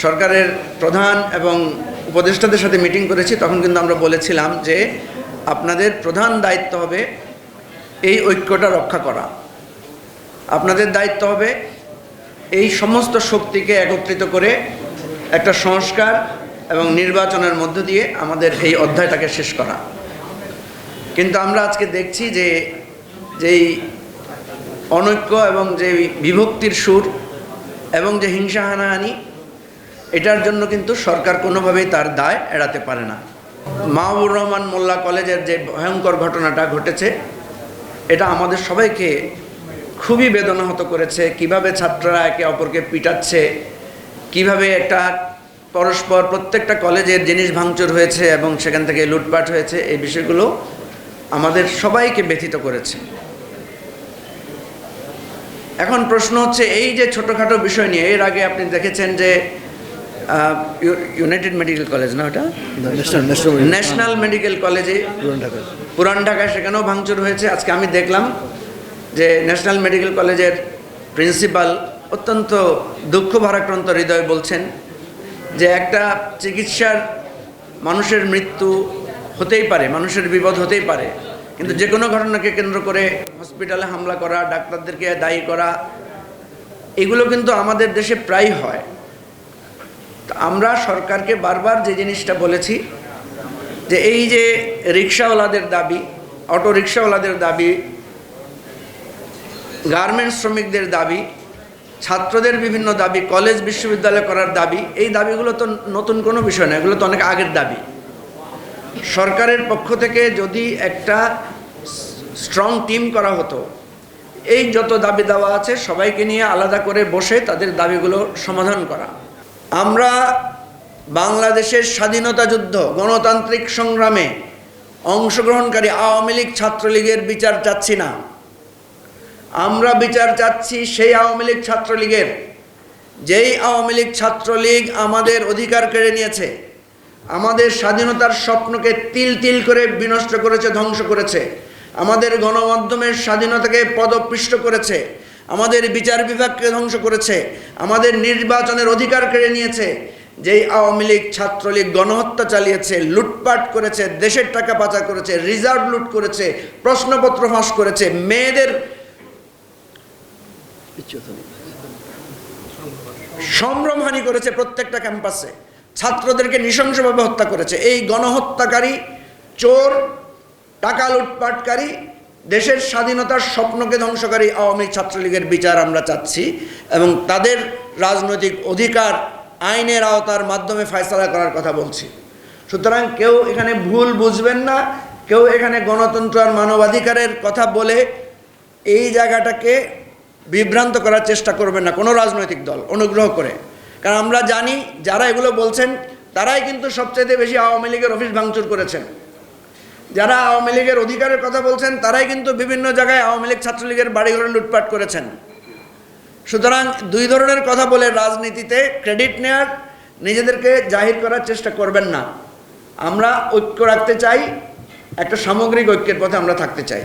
সরকারের প্রধান এবং উপদেষ্টাদের সাথে মিটিং করেছি, তখন কিন্তু আমরা বলেছিলাম যে আপনাদের প্রধান দায়িত্ব হবে এই ঐক্যটা রক্ষা করা। আপনাদের দায়িত্ব হবে এই সমস্ত শক্তিকে একত্রিত করে একটা সংস্কার এবং নির্বাচনের মধ্য দিয়ে আমাদের এই অধ্যায়টাকে শেষ করা। কিন্তু আমরা আজকে দেখছি যে যেই অনৈক্য এবং যে বিভক্তির সুর এবং যে হিংসা হানাহানি, এটার জন্য কিন্তু সরকার কোনোভাবেই তার দায় এড়াতে পারে না। মাহবুর রহমান মোল্লা কলেজের যে ভয়ঙ্কর ঘটনাটা ঘটেছে, এটা আমাদের সবাইকে খুবই বেদনাহত করেছে। কিভাবে ছাত্ররা একে অপরকে পিটাচ্ছে, কিভাবে একটা পরস্পর প্রত্যেকটা কলেজের জিনিস ভাঙচুর হয়েছে এবং সেখান থেকে লুটপাট হয়েছে, এই বিষয়গুলো আমাদের সবাইকে ব্যথিত করেছে। এখন প্রশ্ন হচ্ছে, এই যে ছোটোখাটো বিষয় নিয়ে, এর আগে আপনি দেখেছেন যে ইউনাইটেড মেডিকেল কলেজ না, ওটা ন্যাশনাল মেডিকেল কলেজে পুরান ঢাকায় সেখানেও ভাঙচুর হয়েছে। আজকে আমি দেখলাম যে ন্যাশনাল মেডিকেল কলেজের প্রিন্সিপাল অত্যন্ত দুঃখ ভারাক্রান্ত হৃদয় বলছেন যে একটা চিকিৎসার মানুষের মৃত্যু হতেই পারে, মানুষের বিপদ হতেই পারে, কিন্তু যে কোনো ঘটনাকে কেন্দ্র করে হসপিটালে হামলা করা, ডাক্তারদেরকে দায়ী করা, এগুলো কিন্তু আমাদের দেশে প্রায় হয়। আমরা সরকারকে বারবার যে জিনিসটা বলেছি যে এই যে রিক্সাওয়ালাদের দাবি, অটো রিক্সাওয়ালাদের দাবি, গার্মেন্টস শ্রমিকদের দাবি, ছাত্রদের বিভিন্ন দাবি, কলেজ বিশ্ববিদ্যালয় করার দাবি, এই দাবিগুলো তো নতুন কোনো বিষয় না, এগুলো তো অনেক আগের দাবি। সরকারের পক্ষ থেকে যদি একটা স্ট্রং টিম করা হতো, এই যত দাবি দেওয়া আছে সবাইকে নিয়ে আলাদা করে বসে তাদের দাবিগুলো সমাধান করা। আমরা বাংলাদেশের স্বাধীনতা যুদ্ধ, গণতান্ত্রিক সংগ্রামে অংশগ্রহণকারী আওয়ামী লীগ, ছাত্রলীগের বিচার চাচ্ছি না। আমরা বিচার চাচ্ছি সেই আওয়ামী লীগ, ছাত্রলীগের, যেই আওয়ামী লীগ, ছাত্রলীগ আমাদের অধিকার কেড়ে নিয়েছে, আমাদের স্বাধীনতার স্বপ্নকে তিল তিল করে বিনষ্ট করেছে, ধ্বংস করেছে, আমাদের গণমাধ্যমের স্বাধীনতাকে পদপিষ্ট করেছে, আমাদের বিচার বিভাগকে ধ্বংস করেছে, আমাদের নির্বাচনের অধিকার কেড়ে নিয়েছে। যেই আওয়ামী লীগ, ছাত্রলীগ গণহত্যা চালিয়েছে, লুটপাট করেছে, দেশের টাকা পাচার করেছে, রিজার্ভ লুট করেছে, প্রশ্নপত্র ফাঁস করেছে, মেয়েদের সম্ভ্রমহানি করেছে প্রত্যেকটা ক্যাম্পাসে, ছাত্রদেরকে নৃশংসভাবে হত্যা করেছে, এই গণহত্যাকারী, চোর, টাকা লুটপাটকারী, দেশের স্বাধীনতার স্বপ্নকে ধ্বংসকারী আওয়ামী ছাত্রলীগের বিচার আমরা চাচ্ছি এবং তাদের রাজনৈতিক অধিকার আইনের আওতার মাধ্যমে ফয়সালা করার কথা বলছি। সুতরাং কেউ এখানে ভুল বুঝবেন না, কেউ এখানে গণতন্ত্র আর মানবাধিকারের কথা বলে এই জায়গাটাকে বিভ্রান্ত করার চেষ্টা করবেন না কোনো রাজনৈতিক দল, অনুগ্রহ করে। কারণ আমরা জানি যারা এগুলো বলছেন তারাই কিন্তু সবচেয়ে বেশি আওয়ামী লীগের অফিস ভাঙচুর করেছেন। যারা আওয়ামী লীগের অধিকারের কথা বলছেন তারাই কিন্তু বিভিন্ন জায়গায় আওয়ামী লীগ, ছাত্রলীগের বাড়িঘরে লুটপাট করেছেন। সুতরাং দুই ধরনের কথা বলে রাজনীতিতে ক্রেডিট নেয়ার, নিজেদেরকে জাহির করার চেষ্টা করবেন না। আমরা ঐক্য রাখতে চাই, একটা সামগ্রিক ঐক্যের পথে আমরা থাকতে চাই।